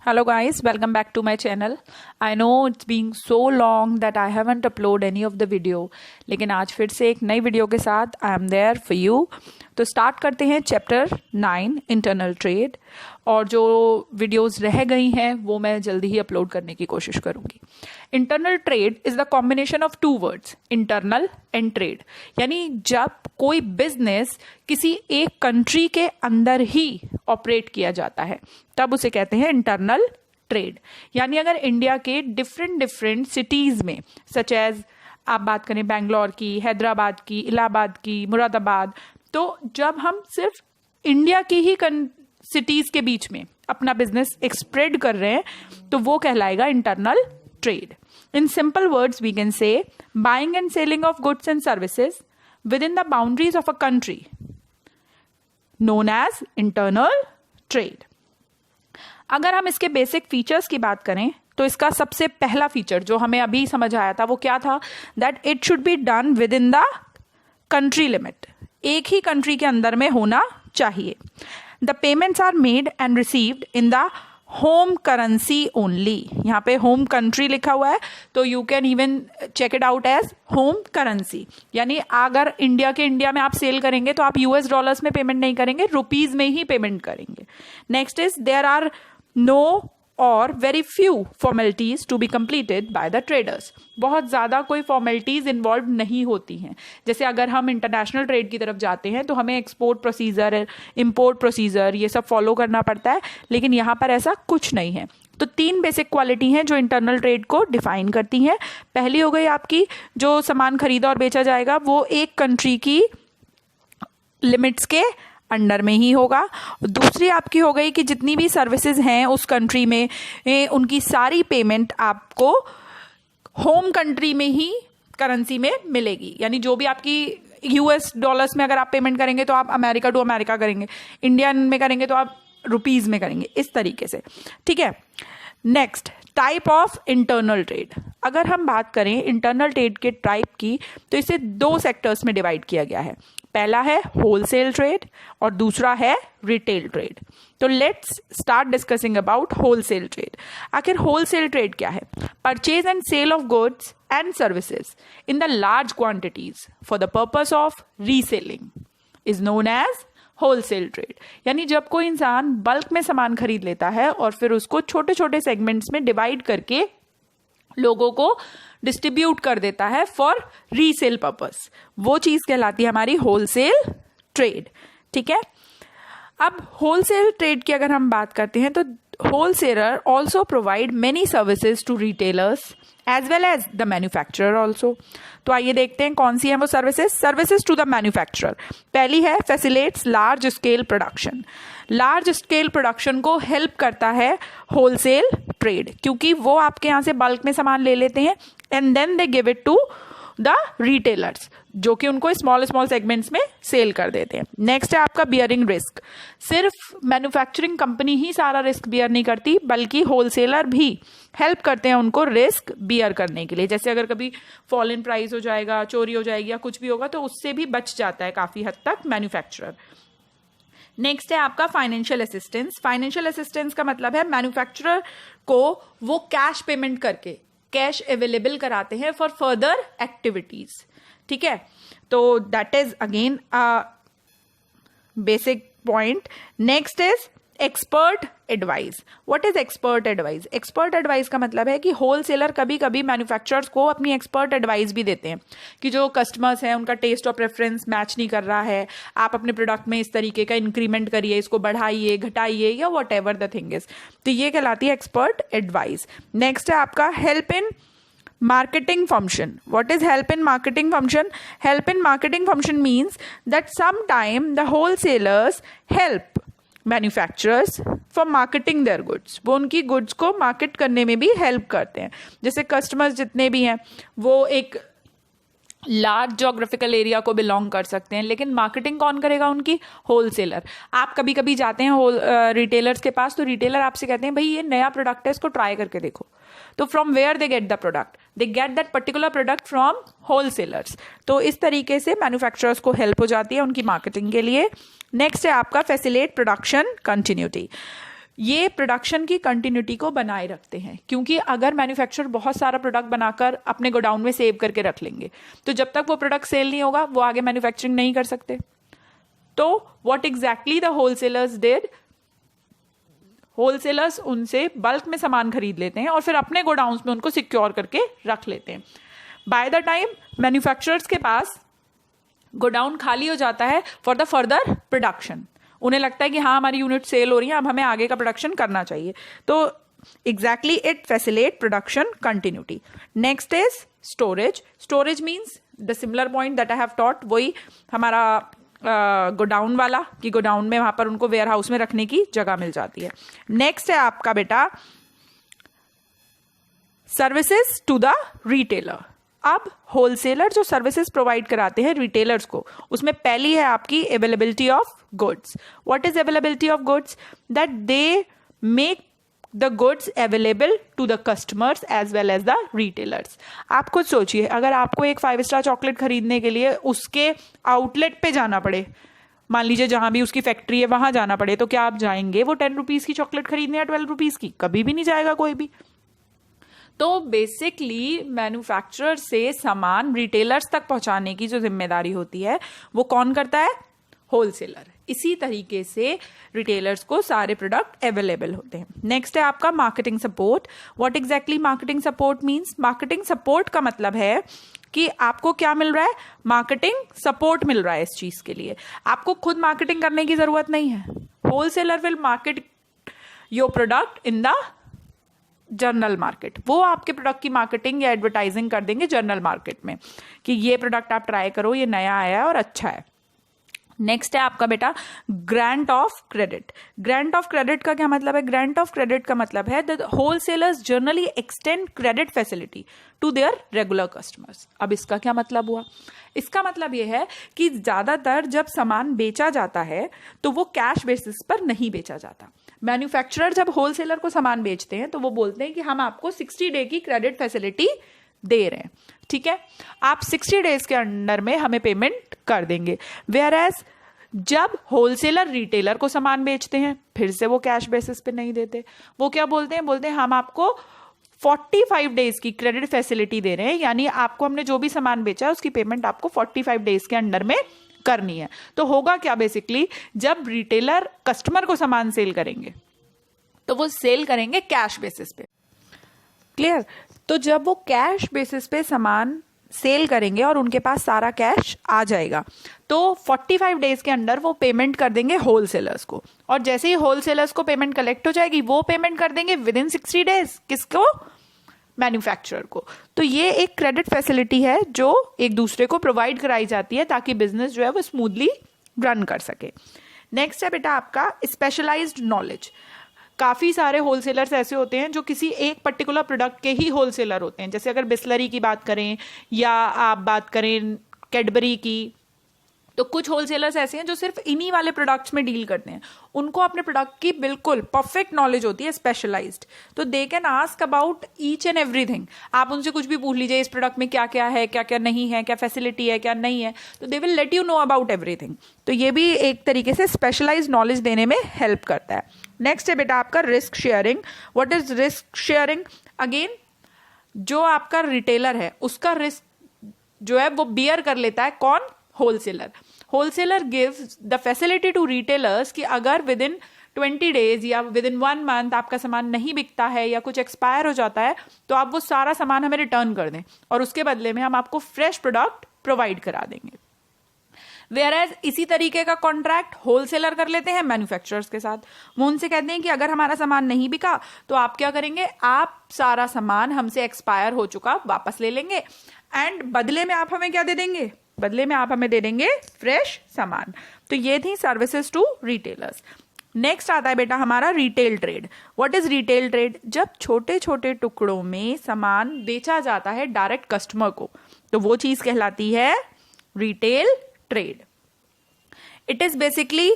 Hello guys, welcome back to my channel. I know it's been so long that I haven't uploaded any of the video, लेकिन आज फिर से एक नई video के साथ I am there for you. तो स्टार्ट करते हैं चैप्टर 9 इंटरनल ट्रेड, और जो वीडियोस रह गई हैं वो मैं जल्दी ही अपलोड करने की कोशिश करूंगी. Internal trade is the combination of two words, internal and trade. यानी जब कोई बिजनेस किसी एक कंट्री के अंदर ही ऑपरेट किया जाता है तब उसे कहते हैं इंटरनल ट्रेड. यानी अगर इंडिया के डिफरेंट सिटीज में, सच एज आप बात करें बेंगलोर की, हैदराबाद की, इलाहाबाद की, मुरादाबाद, तो जब हम सिर्फ इंडिया की ही सिटीज के बीच में अपना बिजनेस एक्सप्रेड कर रहे हैं तो वो कहलाएगा internal trade. In simple words we can say buying and selling of goods and services within the boundaries of a country known as internal trade. अगर हम इसके बेसिक फीचर्स की बात करें तो इसका सबसे पहला फीचर जो हमें अभी समझ आया था वो क्या था, that it should be done within the country limit. एक ही कंट्री के अंदर में होना चाहिए. The payments are made and received in the home currency only. यहाँ पे होम कंट्री लिखा हुआ है तो you can even check it out as home currency. यानी अगर इंडिया में आप सेल करेंगे तो आप यूएस डॉलर्स में पेमेंट नहीं करेंगे, रुपीज में ही पेमेंट करेंगे. Next is there are no or very few formalities to be completed by the traders. बहुत ज़्यादा कोई फॉर्मेलिटीज इन्वॉल्व नहीं होती हैं. जैसे अगर हम इंटरनेशनल ट्रेड की तरफ जाते हैं तो हमें एक्सपोर्ट प्रोसीजर, इंपोर्ट प्रोसीजर, ये सब फॉलो करना पड़ता है, लेकिन यहाँ पर ऐसा कुछ नहीं है. तो 3 बेसिक क्वालिटी हैं जो इंटरनल ट्रेड को डिफाइन करती हैं. पहली हो गई आपकी, जो सामान खरीदा और बेचा जाएगा वो एक कंट्री की लिमिट्स के अंडर में ही होगा. दूसरी आपकी हो गई कि जितनी भी सर्विसेज हैं उस कंट्री में उनकी सारी पेमेंट आपको होम कंट्री में ही करेंसी में मिलेगी. यानी जो भी आपकी यूएस डॉलर्स में अगर आप पेमेंट करेंगे तो आप अमेरिका टू अमेरिका करेंगे, इंडियन में करेंगे तो आप रुपीज में करेंगे, इस तरीके से. ठीक है. Next, type of internal trade. अगर हम बात करें इंटरनल ट्रेड के टाइप की तो इसे 2 सेक्टर्स में डिवाइड किया गया है. पहला है होलसेल ट्रेड और दूसरा है रिटेल ट्रेड. तो let's start discussing about wholesale trade. आखिर होलसेल ट्रेड क्या है? Purchase and sale of goods and services in the large quantities for the purpose of reselling is known as wholesale trade. यानी जब कोई इंसान bulk में सामान खरीद लेता है और फिर उसको छोटे छोटे सेगमेंट्स में डिवाइड करके लोगों को डिस्ट्रीब्यूट कर देता है फॉर रीसेल पर्पस, वो चीज कहलाती है हमारी होलसेल ट्रेड. ठीक है. अब होलसेल ट्रेड की अगर हम बात करते हैं तो wholesaler also provide many services to retailers as well as the manufacturer also. तो आइए देखते हैं कौन सी है वो सर्विसेज टू द मैन्युफैक्चरर. पहली है facilitates large scale production. Large scale production को हेल्प करता है होलसेल ट्रेड, क्योंकि वो आपके यहाँ से बल्क में सामान ले लेते हैं and then they give it to the retailers, जो कि उनको स्मॉल सेगमेंट्स में सेल कर देते हैं. नेक्स्ट है आपका बियरिंग रिस्क. सिर्फ मैन्युफैक्चरिंग कंपनी ही सारा रिस्क बियर नहीं करती, बल्कि होलसेलर भी हेल्प करते हैं उनको रिस्क बियर करने के लिए. जैसे अगर कभी फॉल इन प्राइस हो जाएगा, चोरी हो जाएगी या कुछ भी होगा तो उससे भी बच जाता है काफी हद तक मैन्युफैक्चरर. नेक्स्ट है आपका फाइनेंशियल असिस्टेंस. फाइनेंशियल असिस्टेंस का मतलब है मैन्युफैक्चरर को वो कैश पेमेंट करके कैश अवेलेबल कराते हैं फॉर फर्दर एक्टिविटीज. ठीक है. तो that is again basic point. Next is expert advice. What is expert advice? Expert advice का मतलब है कि होलसेलर कभी कभी मैन्युफैक्चरर्स को अपनी एक्सपर्ट एडवाइस भी देते हैं कि जो कस्टमर्स हैं उनका टेस्ट और प्रेफरेंस मैच नहीं कर रहा है, आप अपने प्रोडक्ट में इस तरीके का इंक्रीमेंट करिए, इसको बढ़ाइए, घटाइए, या what ever the thing is. तो ये कहलाती है एक्सपर्ट एडवाइस. नेक्स्ट है आपका help in marketing function. What is help in marketing function? Help in marketing function means that sometime the wholesalers help manufacturers for marketing their goods. वो उनकी goods को market करने में भी help करते हैं. जैसे customers जितने भी हैं वो एक लार्ज जोग्राफिकल एरिया को बिलोंग कर सकते हैं, लेकिन मार्केटिंग कौन करेगा? उनकी होलसेलर. आप कभी कभी जाते हैं रिटेलर्स के पास तो रिटेलर आपसे कहते हैं भाई ये नया प्रोडक्ट है, इसको ट्राई करके देखो. तो from where they get the product? They get that particular product from wholesalers. तो इस तरीके से मैन्युफैक्चरर्स को हेल्प हो जाती है उनकी मार्केटिंग के लिए. नेक्स्ट है आपका फैसिलिटेट प्रोडक्शन कंटिन्यूटी. ये प्रोडक्शन की कंटिन्यूटी को बनाए रखते हैं, क्योंकि अगर मैन्युफैक्चरर बहुत सारा प्रोडक्ट बनाकर अपने गोडाउन में सेव करके रख लेंगे तो जब तक वो प्रोडक्ट सेल नहीं होगा वो आगे मैन्युफैक्चरिंग नहीं कर सकते। तो what exactly the wholesalers did, wholesalers उनसे बल्क में सामान खरीद लेते हैं और फिर अपने गोडाउन्स में उनको सिक्योर करके रख लेते हैं। बाय द टाइम मैन्युफैक्चरर्स के पास गोडाउन खाली हो जाता है फॉर द फर्दर प्रोडक्शन, उन्हें लगता है कि हाँ हमारी यूनिट सेल हो रही है, अब हमें आगे का प्रोडक्शन करना चाहिए। तो exactly it facilitate production continuity. Next is storage. Storage means the similar point that I have taught, वही हमारा गोडाउन वाला कि गोडाउन में वहां पर उनको वेयर हाउस में रखने की जगह मिल जाती है। नेक्स्ट है आपका बेटा सर्विसेज टू द रिटेलर। अब होलसेलर जो सर्विसेज प्रोवाइड कराते हैं रिटेलर्स को, उसमें पहली है आपकी availability of goods. What is availability of goods? That they make the goods available to the customers as well as the retailers. आप खुद सोचिए, अगर आपको एक 5 स्टार चॉकलेट खरीदने के लिए उसके आउटलेट पे जाना पड़े, मान लीजिए जहां भी उसकी फैक्ट्री है वहां जाना पड़े, तो क्या आप जाएंगे वो 10 रुपीज की चॉकलेट खरीदने या 12 रुपीज की? कभी भी नहीं जाएगा कोई भी। तो बेसिकली मैन्युफैक्चरर से सामान रिटेलर्स तक पहुंचाने की जो जिम्मेदारी होती है वो कौन करता है? होलसेलर। इसी तरीके से रिटेलर्स को सारे प्रोडक्ट अवेलेबल होते हैं। नेक्स्ट है आपका marketing support. What exactly marketing support means? Marketing support का मतलब है कि आपको क्या मिल रहा है? मार्केटिंग सपोर्ट मिल रहा है इस चीज के लिए। आपको खुद मार्केटिंग करने की जरूरत नहीं है। Wholesaler will market your product in the general market. वो आपके प्रोडक्ट की मार्केटिंग या एडवर्टाइजिंग कर देंगे जनरल मार्केट में कि ये प्रोडक्ट आप ट्राई करो, ये नया आया है और अच्छा है। नेक्स्ट है आपका बेटा grant of credit. Grant of credit का क्या मतलब है? ग्रांट ऑफ क्रेडिट का मतलब है the wholesalers generally extend credit facility to their regular customers. अब इसका क्या मतलब हुआ? इसका मतलब यह है कि ज्यादातर जब सामान बेचा जाता है तो वो कैश बेसिस पर नहीं बेचा जाता। मैन्युफैक्चरर जब होलसेलर को सामान बेचते हैं तो वो बोलते हैं कि हम आपको 60 डे की क्रेडिट फैसिलिटी दे रहे हैं, ठीक है, आप 60 डेज के अंडर में हमें पेमेंट कर देंगे। वेयर एज जब होलसेलर रिटेलर को सामान बेचते हैं फिर से वो कैश बेसिस पे नहीं देते, वो क्या बोलते हैं? बोलते हैं हम आपको 45 डेज की क्रेडिट फैसिलिटी दे रहे हैं, यानी आपको हमने जो भी सामान बेचा है उसकी पेमेंट आपको 45 डेज के अंडर में करनी है। तो होगा क्या बेसिकली, जब रिटेलर कस्टमर को सामान सेल करेंगे तो वो सेल करेंगे कैश बेसिस पे। क्लियर? तो जब वो कैश बेसिस पे सामान सेल करेंगे और उनके पास सारा कैश आ जाएगा तो 45 डेज के अंदर वो पेमेंट कर देंगे होलसेलर्स को, और जैसे ही होलसेलर्स को पेमेंट कलेक्ट हो जाएगी वो पेमेंट कर देंगे विद इन 60 डेज किसको? मैन्युफैक्चरर को। तो ये एक क्रेडिट फैसिलिटी है जो एक दूसरे को प्रोवाइड कराई जाती है ताकि बिजनेस जो है वो स्मूथली रन कर सके। नेक्स्ट है बेटा आपका स्पेशलाइज्ड नॉलेज। काफी सारे होलसेलर्स ऐसे होते हैं जो किसी एक पर्टिकुलर प्रोडक्ट के ही होलसेलर होते हैं। जैसे अगर बिस्लरी की बात करें या आप बात करें कैडबरी की, तो कुछ होलसेलर्स ऐसे हैं जो सिर्फ इन्हीं वाले प्रोडक्ट्स में डील करते हैं। उनको अपने प्रोडक्ट की बिल्कुल परफेक्ट नॉलेज होती है, स्पेशलाइज्ड। तो they can ask about each and everything. आप उनसे कुछ भी पूछ लीजिए, इस प्रोडक्ट में क्या क्या है, क्या क्या नहीं है, क्या फैसिलिटी है, क्या नहीं है, तो they will let you know about everything. तो ये भी एक तरीके से स्पेशलाइज्ड नॉलेज देने में हेल्प करता है। नेक्स्ट है बेटा आपका risk sharing. What is risk sharing? Again जो आपका रिटेलर है उसका रिस्क जो है वो बियर कर लेता है कौन? Wholesaler. Wholesaler gives the facility to retailers कि अगर विद इन 20 डेज या विद इन 1 मंथ आपका सामान नहीं बिकता है या कुछ एक्सपायर हो जाता है तो आप वो सारा सामान हमें रिटर्न कर दें और उसके बदले में हम आपको फ्रेश प्रोडक्ट प्रोवाइड करा देंगे। वेयरएज इसी तरीके का कॉन्ट्रैक्ट होलसेलर कर लेते हैं मैन्युफैक्चरर्स के साथ। वो उनसे कहते हैं कि अगर हमारा सामान नहीं बिका तो आप क्या करेंगे? आप सारा सामान हमसे एक्सपायर हो चुका वापस ले लेंगे एंड बदले में आप हमें क्या दे देंगे? बदले में आप हमें दे देंगे फ्रेश सामान। तो ये थी सर्विसेज टू रिटेलर्स। नेक्स्ट आता है बेटा हमारा retail trade. What is retail trade? जब छोटे छोटे टुकड़ों में सामान बेचा जाता है डायरेक्ट कस्टमर को तो वो चीज कहलाती है retail trade. It is basically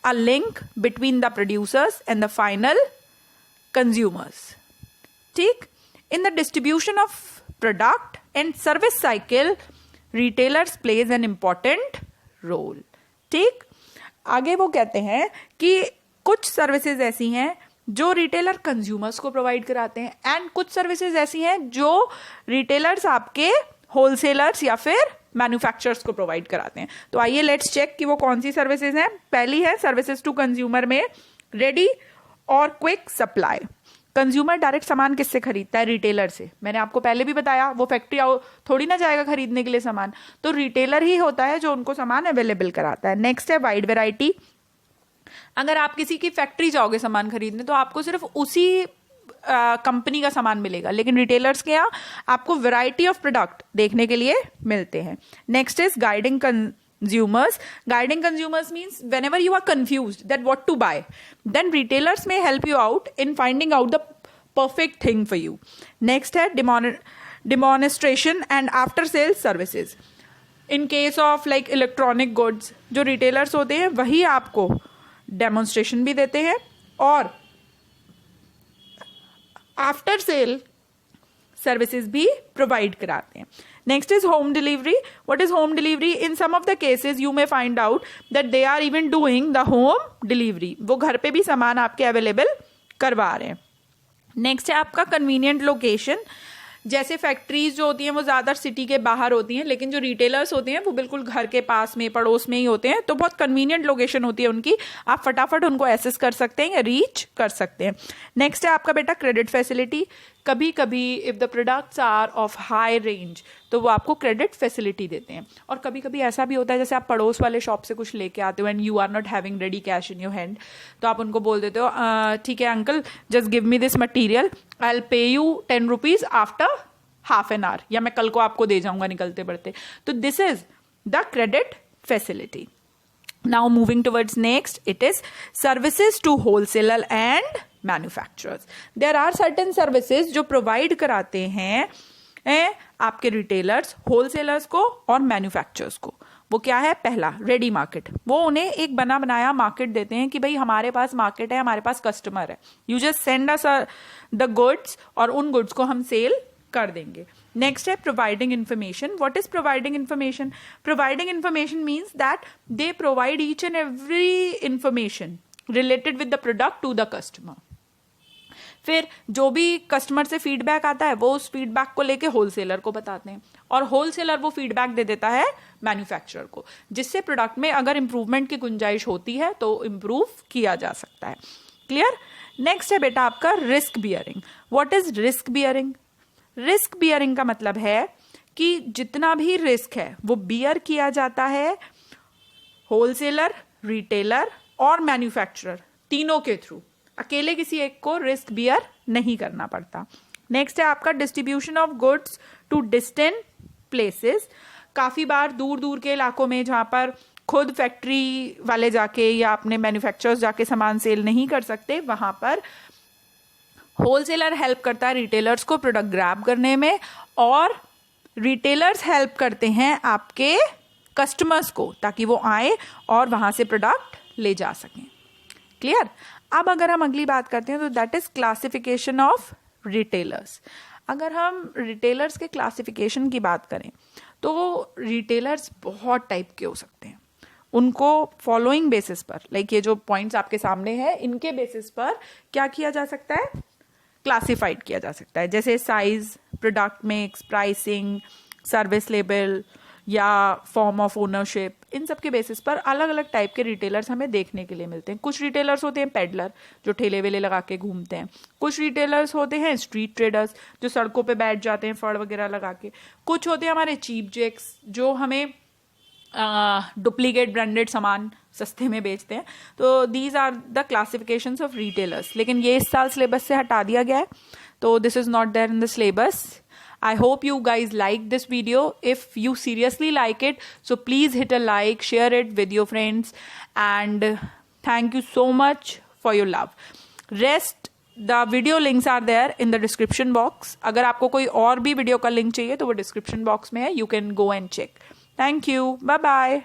a link between the producers and the final consumers. ठीक? In the distribution of product and service cycle retailers plays an important role. ठीक? आगे वो कहते हैं कि कुछ सर्विसेज ऐसी हैं जो रिटेलर कंज्यूमर्स को प्रोवाइड कराते हैं, एंड कुछ सर्विसेज ऐसी हैं जो रिटेलर्स आपके होलसेलर्स या फिर मैन्युफैक्चरर्स को प्रोवाइड कराते हैं। तो आइए लेट्स चेक कि वो कौन सी सर्विसेज हैं। पहली है सर्विसेज टू कंज्यूमर में रेडी और क्विक सप्लाई। कंज्यूमर डायरेक्ट सामान किससे खरीदता है? रिटेलर से। मैंने आपको पहले भी बताया, वो फैक्ट्री थोड़ी ना जाएगा खरीदने के लिए सामान, तो रिटेलर ही होता है जो उनको सामान अवेलेबल कराता है। नेक्स्ट है वाइड वेराइटी। अगर आप किसी की फैक्ट्री जाओगे सामान खरीदने तो आपको सिर्फ उसी कंपनी का सामान मिलेगा, लेकिन रिटेलर्स के यहाँ आपको वैरायटी ऑफ प्रोडक्ट देखने के लिए मिलते हैं। Next is guiding consumers. Guiding consumers means whenever you are confused that what to buy, then retailers may help you out in finding out the perfect thing for you. Next है demonstration and after sales services. In case of like electronic goods, जो retailers होते हैं वही आपको demonstration भी देते हैं और आफ्टर सेल सर्विसेज भी प्रोवाइड कराते हैं। Next is home delivery. What is home delivery? In some of the cases you may find out that they are even doing the home delivery. वो घर पे भी सामान आपके अवेलेबल करवा रहे हैं। नेक्स्ट है आपका कन्वीनियंट लोकेशन। जैसे फैक्ट्रीज जो होती हैं वो ज़्यादा सिटी के बाहर होती हैं, लेकिन जो रिटेलर्स होते हैं वो बिल्कुल घर के पास में पड़ोस में ही होते हैं, तो बहुत कन्वीनियंट लोकेशन होती है उनकी, आप फटाफट उनको एक्सेस कर सकते हैं या रीच कर सकते हैं। नेक्स्ट है आपका बेटा क्रेडिट फैसिलिटी। कभी कभी if the products are of high range तो वो आपको क्रेडिट फैसिलिटी देते हैं। और कभी कभी ऐसा भी होता है जैसे आप पड़ोस वाले शॉप से कुछ लेके आते हो and you are not having ready cash in your hand, तो आप उनको बोल देते हो ठीक है uncle, just give me this material, I will pay you 10 rupees after half an hour, या मैं कल को आपको दे जाऊंगा निकलते बढ़ते। तो this is the credit facility. Now moving towards next, it is services to wholesaler and manufacturers. There are certain services जो प्रोवाइड कराते हैं आपके रिटेलर्स, होलसेलर्स को और मैन्युफैक्चरर्स को। वो क्या है? पहला रेडी मार्केट। वो उन्हें एक बना बनाया मार्केट देते हैं कि भाई हमारे पास मार्केट है, हमारे पास कस्टमर है, you just send us the goods और उन गुड्स को हम सेल कर देंगे। नेक्स्ट है providing information. What is providing information? Providing information means that they provide each and every information related with the product to the customer. फिर जो भी कस्टमर से फीडबैक आता है वो उस फीडबैक को लेके होलसेलर को बताते हैं और होलसेलर वो फीडबैक दे देता है मैन्युफैक्चरर को, जिससे प्रोडक्ट में अगर इंप्रूवमेंट की गुंजाइश होती है तो इंप्रूव किया जा सकता है। क्लियर? नेक्स्ट है बेटा आपका risk bearing. What is risk bearing? Risk bearing का मतलब है कि जितना भी रिस्क है वो बियर किया जाता है होलसेलर, रिटेलर और मैन्युफैक्चरर तीनों के थ्रू। अकेले किसी एक को रिस्क बियर नहीं करना पड़ता। नेक्स्ट है आपका distribution of goods to distant places. काफी बार दूर दूर के इलाकों में जहां पर खुद फैक्ट्री वाले जाके या अपने मैन्युफैक्चरर्स जाके सामान सेल नहीं कर सकते, वहां पर होलसेलर हेल्प करता है रिटेलर्स को प्रोडक्ट ग्रैब करने में और रिटेलर्स हेल्प करते हैं आपके कस्टमर्स को ताकि वो आए और वहां से प्रोडक्ट ले जा सकें। क्लियर? अब अगर हम अगली बात करते हैं तो that is classification of retailers. अगर हम रिटेलर्स के क्लासिफिकेशन की बात करें तो रिटेलर्स बहुत टाइप के हो सकते हैं। उनको फॉलोइंग बेसिस पर, लाइक ये जो पॉइंट्स आपके सामने हैं इनके बेसिस पर क्या किया जा सकता है? क्लासिफाइड किया जा सकता है। जैसे size, product mix, pricing, service level या फॉर्म ऑफ ओनरशिप, इन सब के बेसिस पर अलग अलग टाइप के रिटेलर्स हमें देखने के लिए मिलते हैं। कुछ रिटेलर्स होते हैं पेडलर जो ठेले वेले लगा के घूमते हैं। कुछ रिटेलर्स होते हैं स्ट्रीट ट्रेडर्स जो सड़कों पे बैठ जाते हैं फड़ वगैरह लगा के। कुछ होते हैं हमारे चीप जेक्स जो हमें डुप्लीकेट ब्रांडेड सामान सस्ते में बेचते हैं। तो these are the classifications of retailers. लेकिन ये इस साल सिलेबस से हटा दिया गया है, तो this is not there in the syllabus. I hope you guys like this video. If you seriously like it, so please hit a like, share it with your friends, and thank you so much for your love. Rest the video links are there in the description box. अगर आपको कोई और भी video का link चाहिए तो वो description box में है, you can go and check. Thank you. Bye bye.